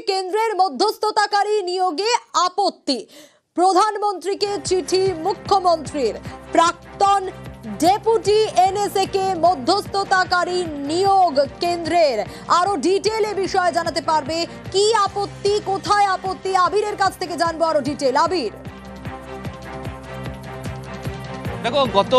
কেন্দ্রের মধ্যস্থতাকারী নিয়োগে আপত্তি, প্রধানমন্ত্রীকে চিঠি মুখ্যমন্ত্রীর। প্রাক্তন ডেপুটি এনএসএ কে মধ্যস্থতাকারী নিয়োগ কেন্দ্রের। আরো ডিটেল এ বিষয়ে জানাতে পারবে কি আপত্তি, কোথায় আপত্তি, আবিরের কাছ থেকে জানবো আরো ডিটেল। আবির, দেখো, গত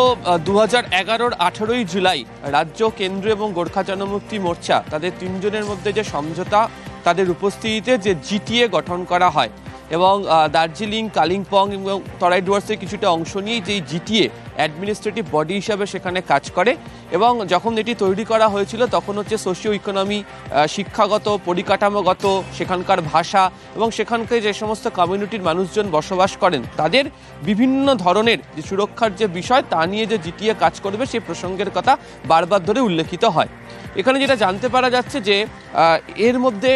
2011-র 18ই জুলাই রাজ্য, কেন্দ্র এবং গোর্খা জনমুক্তি মোর্চা তাদের তিনজনের মধ্যে যে সমঝোতা, তাদের উপস্থিতিতে যে জিটিএ গঠন করা হয় এবং দার্জিলিং, কালিম্পং এবং তরাই ডুয়ার্সের কিছুটা অংশ নিয়ে যে জিটিএ অ্যাডমিনিস্ট্রেটিভ বডি হিসাবে সেখানে কাজ করে। এবং যখন এটি তৈরি করা হয়েছিল তখন হচ্ছে সোশিও ইকোনমি, শিক্ষাগত, পরিকাঠামোগত, সেখানকার ভাষা এবং সেখানকার যে সমস্ত কমিউনিটির মানুষজন বসবাস করেন তাদের বিভিন্ন ধরনের যে সুরক্ষার যে বিষয় তা নিয়ে যে জিটিএ কাজ করবে সেই প্রসঙ্গের কথা বারবার ধরে উল্লেখিত হয়। এখানে যেটা জানতে পারা যাচ্ছে যে এর মধ্যে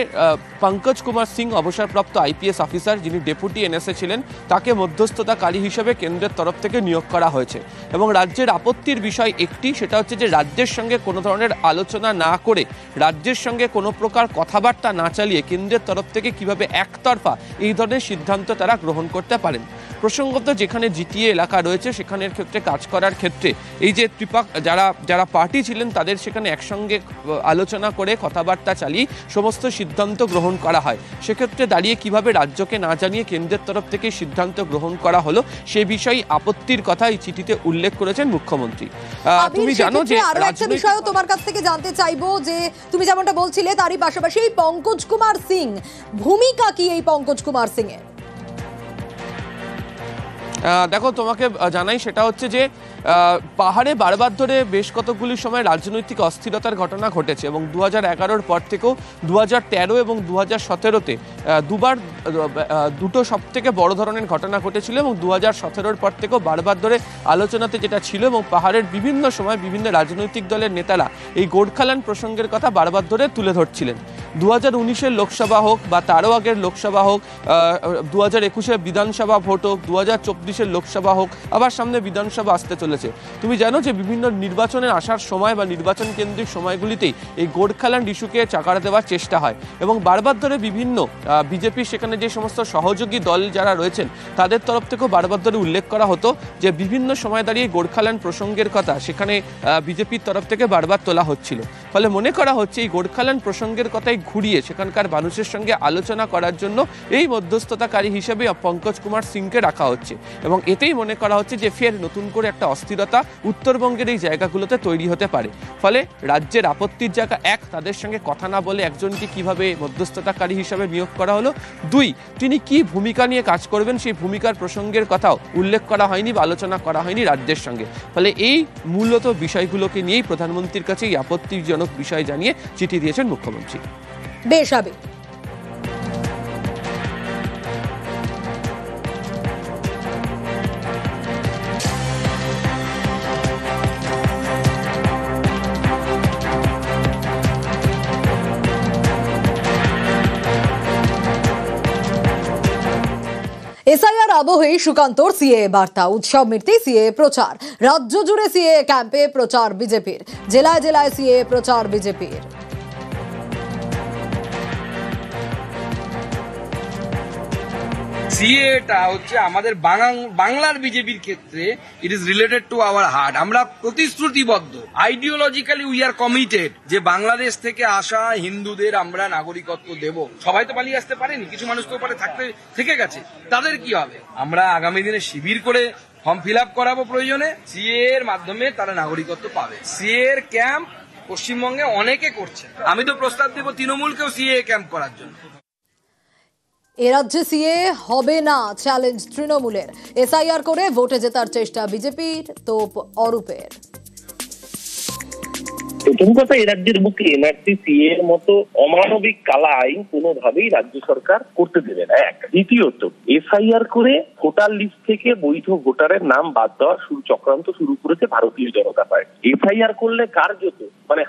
পঙ্কজ কুমার সিং, অবসরপ্রাপ্ত আইপিএস অফিসার যিনি ডেপুটি এনএসএ ছিলেন, তাকে মধ্যস্থতাকারী হিসেবে কেন্দ্রের তরফ থেকে নিয়োগ করা হয়েছে। এবং রাজ্যের আপত্তির বিষয় একটি, সেটা হচ্ছে যে রাজ্যের সঙ্গে কোনো ধরনের আলোচনা না করে, রাজ্যের সঙ্গে কোনো প্রকার কথাবার্তা না চালিয়ে কেন্দ্রের তরফ থেকে কিভাবে একতরফা এই ধরনের সিদ্ধান্ত তারা গ্রহণ করতে পারেন। প্রসঙ্গত যেখানে জিটিএ এলাকা রয়েছে সেখানের ক্ষেত্রে কাজ করার ক্ষেত্রে এই যে যারা পার্টি ছিলেন তাদের সেখানে একসঙ্গে আলোচনা করে কথাবার্তা চালিয়ে সমস্ত সিদ্ধান্ত গ্রহণ করা হয়। সেক্ষেত্রে দাঁড়িয়ে কিভাবে রাজ্যকে না জানিয়ে কেন্দ্রের তরফ থেকে সিদ্ধান্ত গ্রহণ করা হলো সে বিষয়ে আপত্তির কথা এই চিঠিতে উল্লেখ করেছেন মুখ্যমন্ত্রী। তুমি জানো যে আরো একটা বিষয় তোমার কাছ থেকে জানতে চাইবো, যে তুমি যেমনটা বলছিলে তারই পাশাপাশি এই পঙ্কজ কুমার সিং, ভূমিকা কি এই পঙ্কজ কুমার সিং এর? দেখো, তোমাকে জানাই, সেটা হচ্ছে যে পাহাড়ে বারবার ধরে বেশ কতগুলি সময় রাজনৈতিক অস্থিরতার ঘটনা ঘটেছে এবং 2011-র পর থেকেও 2013 এবং 2017-তে দুটো সব থেকে বড় ধরনের ঘটনা ঘটেছিল এবং 2017-র পর থেকেও বারবার ধরে আলোচনাতে যেটা ছিল এবং পাহাড়ের বিভিন্ন সময় বিভিন্ন রাজনৈতিক দলের নেতারা এই গোর্খাল্যান্ড প্রসঙ্গের কথা বারবার ধরে তুলে ধরছিলেন। 2019-এর লোকসভা হোক বা তারও আগের লোকসভা হোক, 2021-এর বিধানসভা ভোট হোক, 2024-এর লোকসভা হোক, আবার সামনে বিধানসভা আসতে চলেছে। তুমি জানো যে বিভিন্ন নির্বাচনের আসার সময় বা নির্বাচন কেন্দ্রিক সময়গুলিতেই এই গোর্খাল্যান্ড ইস্যুকে চাকরা দেওয়ার চেষ্টা হয় এবং বারবার ধরে বিভিন্ন বিজেপির সেখানে যে সমস্ত সহযোগী দল যারা রয়েছেন তাদের তরফ থেকেও বারবার ধরে উল্লেখ করা হতো যে বিভিন্ন সময় দাঁড়িয়ে গোর্খাল্যান্ড প্রসঙ্গের কথা সেখানে বিজেপির তরফ থেকে বারবার তোলা হচ্ছিল। ফলে মনে করা হচ্ছে এই গোর্খাল্যান্ড প্রসঙ্গের কথাই ঘুরিয়ে সেখানকার মানুষের সঙ্গে আলোচনা করার জন্য এই মধ্যস্থতাকারী হিসেবে পঙ্কজ কুমার সিংকে রাখা হচ্ছে এবং এতেই মনে করা হচ্ছে যে ফের নতুন করে একটা অস্থিরতা উত্তরবঙ্গের এই জায়গাগুলোতে তৈরি হতে পারে। ফলে রাজ্যের আপত্তির জায়গা এক, তাদের সঙ্গে কথা না বলে একজনকে কিভাবে মধ্যস্থতাকারী হিসেবে নিয়োগ করা হলো, দুই, তিনি কি ভূমিকা নিয়ে কাজ করবেন সেই ভূমিকার প্রসঙ্গের কথাও উল্লেখ করা হয়নি বা আলোচনা করা হয়নি রাজ্যের সঙ্গে। ফলে এই মূলত বিষয়গুলোকে নিয়েই প্রধানমন্ত্রীর কাছে এই আপত্তিজনক বিষয় জানিয়ে চিঠি দিয়েছেন মুখ্যমন্ত্রী। বেশ, আবির। এসআইআর আবহে সুকান্তর সিএ বার্তা, উৎসব মিটতে সিএ প্রচার। রাজ্য জুড়ে সিএ ক্যাম্পে প্রচার বিজেপির, জেলায় জেলায় সিএ প্রচার বিজেপির। সিএটা হচ্ছে আমাদের বাংলার বিজেপির ক্ষেত্রে it is related to our heart. আমরা প্রতিশ্রুতিবদ্ধ, আইডিওলজিক্যালি উই আর কমিটেড যে বাংলাদেশ থেকে আসা হিন্দুদের আমরা নাগরিকত্ব দেব। সবাই তো পালিয়ে আসতে পারেনি, কিছু মানুষ তো পারে থাকতে থেকে গেছে, তাদের কি হবে? আমরা আগামী দিনে শিবির করে ফর্ম ফিল আপ করাবো, প্রয়োজনে সিএ এর মাধ্যমে তারা নাগরিকত্ব পাবে। সিএ এর ক্যাম্প পশ্চিমবঙ্গে অনেকে করছে, আমি তো প্রস্তাব দেব তৃণমূলকেও সিএ ক্যাম্প করার জন্য। এ রাজ্যে সিএ হবে না, চ্যালেঞ্জ তৃণমূলের। এসআইআর করে ভোটে জেতার চেষ্টা বিজেপির, তোপ অরূপের। প্রথম কথা, এই রাজ্যের বুকে এনআরসি সিএ এর মতো অমানবিক কালা আইন কোনোভাবেই রাজ্য সরকার করতে দেবে না। এক, দ্বিতীয়ত এসআইআর করে ভোটার লিস্ট থেকে বৈধ ভোটারের নাম বাদ দেওয়ার চক্রান্ত শুরু করেছে ভারতীয় জনতা পার্টি। এসআইআর করলে কার্যত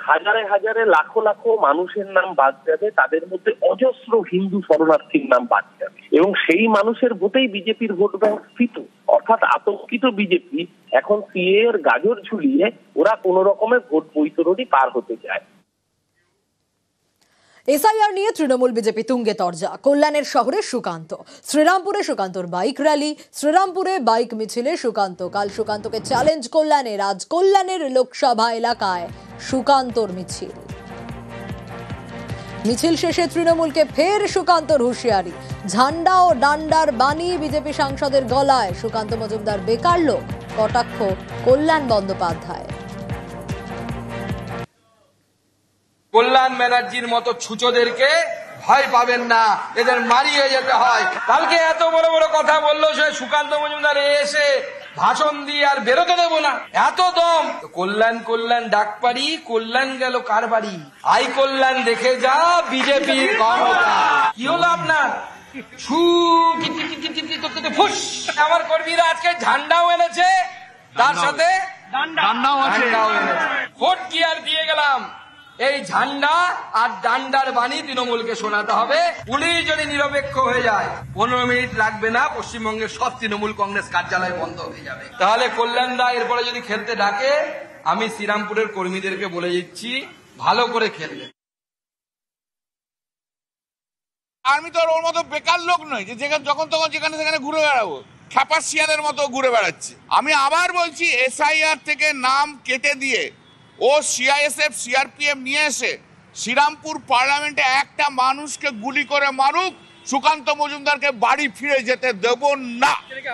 হাজারে হাজারে লাখো লাখো মানুষের নাম বাদ যাবে, তাদের মধ্যে অজস্র হিন্দু শরণার্থীর নাম বাদ যাবে এবং সেই মানুষের ভোটেই বিজেপির ভোট ব্যাংক স্থিত। অর্থাৎ আতঙ্কিত বিজেপি এখন সিএ এর গাজর ঝুলিয়ে ওরা কোন রকমের ভোট বৈতরণী পার হতে চায়। এসআইআর নিয়ে তৃণমূল বিজেপি তুঙ্গে তরজা। কল্যাণের শহরে সুকান্ত, শ্রীরামপুরে সুকান্তর বাইক র্যালি, শ্রীরামপুরে বাইক মিছিলে সুকান্ত। কাল সুকান্তকে চ্যালেঞ্জ কল্যাণের, আজ কল্যাণের লোকসভা এলাকায় সুকান্তর মিছিল। মিছিল শেষে তৃণমূলকে ফের সুকান্তর হুঁশিয়ারি। ঝান্ডা ও ডান্ডার বাণী বিজেপি সাংসদের গলায়। সুকান্ত মজুমদার বেকার লোক, কটাক্ষ কল্যাণ বন্দ্যোপাধ্যায়। কল্যাণ ব্যানার্জির মতো ছুচোদেরকে ভয় পাবেন না, এদের মারিয়ে যেতে হয়। কালকে এত বড় বড় কথা বললো সে সুকান্ত মজুমদার এসে ভাষণ দিয়ে আর বেরোতে দেবো না, এত দম। কল্যাণ কল্যাণ ডাক পারি, কল্যাণ গেল কার বাড়ি? আই কল্যাণ দেখে যা বিজেপির ক্ষমতা। কি হলো আপনার? ফুস। আমার কর্মীরা আজকে ঝান্ডাও এনেছে, তার সাথে ডান্ডাও এনেছে। ফোর্থ গিয়ার দিয়ে গেলাম। এই ঝান্ডা আর ডান্ডার বাণী তৃণমূলকে শোনাতে হবে। পুলিশ যদি নিরপেক্ষ হয়ে যায় 15 মিনিট লাগবে না, পশ্চিমবঙ্গের সব তৃণমূল কংগ্রেস কার্যালয় বন্ধ হয়ে যাবে। তাহলে কল্যাণ দা এরপরে যদি খেলতে ডাকে, আমি শ্রীরামপুরের কর্মীদেরকে বলে দিচ্ছি ভালো করে খেলবে। আমি তো ওর মতো বেকার লোক নই যে যখন তখন যেখানে সেখানে ঘুরে বেড়াবো, খ্যাপা শিয়ালের মতো ঘুরে বেড়াচ্ছি। আমি আবার বলছি, এসআইআর থেকে নাম কেটে দিয়ে ও সিআইএসএফ সিআরপিএফ নিয়ে এসে শ্রীরামপুর পার্লামেন্টে একটা মানুষকে গুলি করে মারুক, সুকান্ত মজুমদারকে বাড়ি ফিরে যেতে দেব না।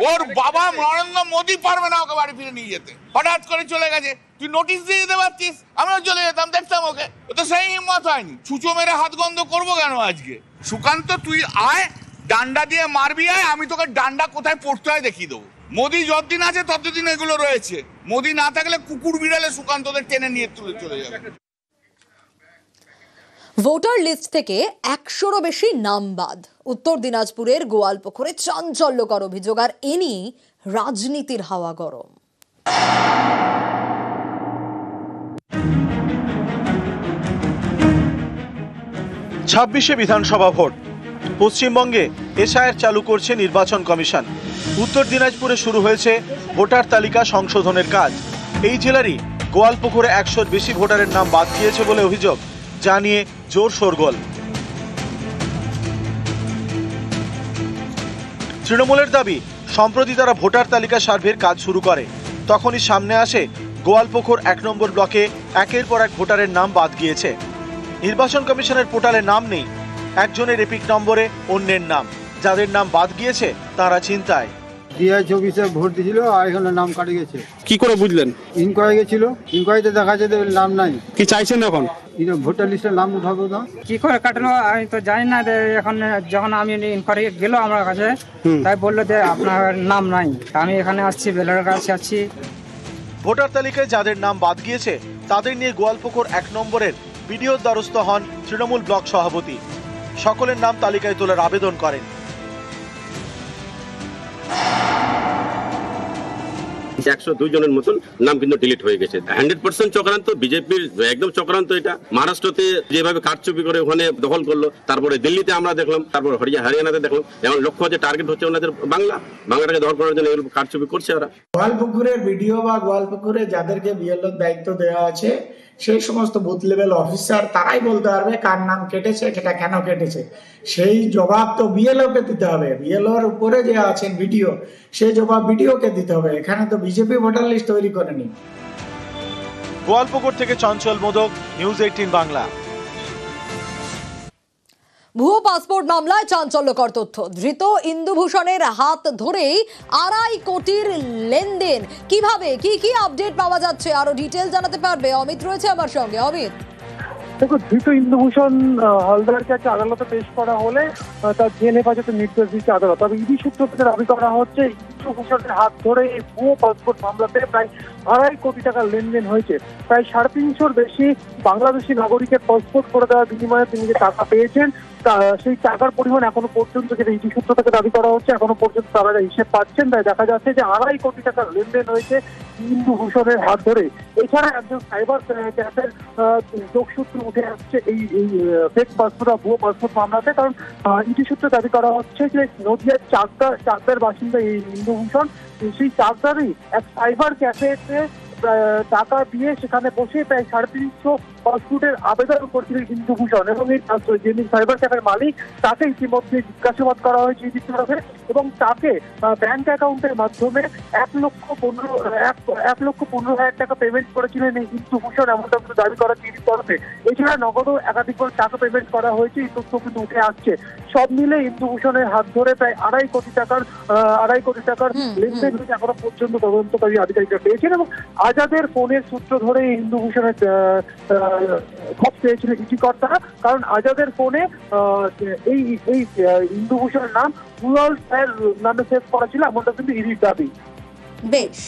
ওর বাবা নরেন্দ্র মোদী পারবে না ওকে বাড়ি ফিরে নিয়ে যেতে। হঠাৎ করে চলে গেছে, তুই নোটিশ দিয়ে দিতে পারছিস, আমিও চলে যেতাম, দেখতাম ওকে। ও তো সেই হিম্মত হয়নি। ছুঁচো মেরে হাত গন্ধ করবো কেন আজকে? সুকান্ত তুই আয়, ডান্ডা দিয়ে মারবি আয়, আমি তোকে ডান্ডা কোথায় পড়তে হয় দেখিয়ে দেবো। মোদি যতদিন আছে ততদিন এগুলো রয়েছে। মোদি না থাকলে কুকুর বিড়ালে সুকান্তদের টেনে নিয়ে তুলে চলে যাবে। ভোটার লিস্ট থেকে 100-রও বেশি নাম বাদ। উত্তর দিনাজপুরের গোয়ালপুকুরে চাঞ্চল্যকর অভিযোগ, আর এ নিয়ে রাজনীতির হাওয়া গরম। 26শে বিধানসভা ভোট। পশ্চিমবঙ্গে এসআইআর চালু করছে নির্বাচন কমিশন। উত্তর দিনাজপুরে শুরু হয়েছে ভোটার তালিকা সংশোধনের কাজ। এই জেলারই গোয়ালপুকুরে 100-র বেশি ভোটারের নাম বাদ গিয়েছে বলে অভিযোগ, যা নিয়ে জোর শোরগোল। তৃণমূলের দাবি, সম্প্রতি তারা ভোটার তালিকা সার্ভের কাজ শুরু করে, তখনই সামনে আসে গোয়ালপুকুর 1 নম্বর ব্লকে একের পর এক ভোটারের নাম বাদ গিয়েছে। নির্বাচন কমিশনের পোর্টালে নাম নেই, একজনের এপিক নম্বরে অন্যের নাম। যাদের নাম বাদ গিয়েছে তারা চিন্তায়। 2024-এ ভোট দিয়েছিল আর এখানে নাম কাটে গেছে। কি করে বুঝলেন? ইনকোয়ারি গেছিল, ইনকোয়ারিতে দেখা যাচ্ছে নাম নাই। কি চাইছেন এখন? ভোটার লিস্টের নাম উঠাবো না। কি করে কাটানো আমি তো জানি না। এখন যখন আমি ইনকোয়ারি গেল আমার কাছে, তাই বললো যে আপনার নাম নাই। আমি এখানে আসছি, বেলার কাছে আছি। ভোটার তালিকায় যাদের নাম বাদ গিয়েছে তাদের নিয়ে গোয়ালপুকুর 1 নম্বরের বিডিওর দ্বারস্থ হন তৃণমূল ব্লক সভাপতি। সকলের নাম তালিকায় তোলার আবেদন করেন। 102 জনের মতন নাম কিন্তু ডিলিট হয়ে গেছে। 100% চক্রান্ত, বিজেপির একদম চক্রান্ত এটা। মহারাষ্ট্রতে যেভাবে কারচুপি করে ওখানে দখল করলো, তারপরে দিল্লিতে আমরা দেখলাম, তারপর হরিয়ানাতে দেখলাম। এখন লক্ষ্য হচ্ছে, টার্গেট হচ্ছে ওনাদের বাংলাটাকে দখল করার জন্য এগুলো কারচুপি করছে ওরা। গোয়ালপুকুরের বিডিও বা গোয়ালপুকুরে যাদেরকে বিএলওর দায়িত্ব দেওয়া আছে, সেই সমস্ত বুথ লেভেল অফিসার, তারাই বলতে পারবে কার নাম কেটেছে, সেটা কেন কেটেছে। সেই জবাব তো বিএলওকে দিতে হবে। বিএলওর উপরে যে আছেন বিডিও, সেই জবাব বিডিওকে দিতে হবে। এখানে তো বিজেপি ভোটার লিস্ট তৈরি করেনি। গোয়ালপুকুর থেকে চঞ্চল মোদক, নিউজ 18 বাংলা। ভুয়ো পাসপোর্ট মামলায় চাঞ্চল্যকর তথ্য। ধৃত ইন্দুভূষণের হাত ধরেই 2.5 কোটির লেনদেন। কিভাবে, কি আপডেট পাওয়া যাচ্ছে, আরো ডিটেইল জানাতে পারবে অমিত রয়েছে আমার সঙ্গে। অমিত, দেখো, ধৃত ইন্দুভূষণ হালদারকে আজকে আদালতে পেশ করা হলে তার জেল হেফাজতের নির্দেশ দিচ্ছে আদালত। তবে ইডি সূত্র থেকে দাবি করা হচ্ছে, ইন্দুভূষণের হাত ধরে এই ভুয়ো পাসপোর্ট মামলাতে প্রায় 2.5 কোটি টাকার লেনদেন হয়েছে। প্রায় 350-র বেশি বাংলাদেশি নাগরিকের পাসপোর্ট করে দেওয়ার বিনিময়ে তিনি যে টাকা পেয়েছেন, সেই টাকার পরিমাণ এখনো পর্যন্ত, যেটা ইডি সূত্র থেকে দাবি করা হচ্ছে, এখনো পর্যন্ত তারা হিসেব পাচ্ছেন। তাই দেখা যাচ্ছে যে 2.5 কোটি টাকার লেনদেন হয়েছে ইন্দুভূষণের হাত ধরে। এছাড়া একজন সাইবার ক্যাফের যোগসূত্র উঠে আসছে এই ফেক পাসপোর্ট বা ভুয়ো পাসপোর্ট মামলাতে। কারণ ইডি সূত্রে দাবি করা হচ্ছে যে নদিয়ার চাকদার বাসিন্দা এই ইন্দুভূষণ, সেই চাকদারই এক সাইবার ক্যাফেতে টাকা দিয়ে সেখানে বসে প্রায় 350 পাসপোর্টের আবেদন করছিলেন ইন্দুভূষণ, এবং এই যিনি সাইবার ক্যাফের মালিক তাকে ইতিমধ্যে জিজ্ঞাসাবাদ করা হয়েছে ইডি তরফে, এবং তাকে ব্যাংক অ্যাকাউন্টের মাধ্যমে 1,15,000 টাকা পেমেন্ট করেছিলেন এই ইন্দুভূষণ, এমনটা কিন্তু দাবি করা হচ্ছে ইডি তরফে। এছাড়া নগদও একাধিকবার টাকা পেমেন্ট করা হয়েছে, এই তথ্য কিন্তু উঠে আসছে। সব মিলে ইন্দুভূষণের হাত ধরে প্রায় 2.5 কোটি টাকার লেনদেন হয়েছে এখনো পর্যন্ত তদন্তকারী আধিকারিকরা পেয়েছেন, এবং আজাদের ফোনের সূত্র ধরে ইন্দুভূষণের খোঁজ পেয়েছিলেন ইডি কর্তারা, কারণ আজাদের ফোনে এই ইন্দুভূষণের নাম রুরাল স্যার নামে সেভ করা ছিল, এমনটা কিন্তু ইডির দাবি। বেশ।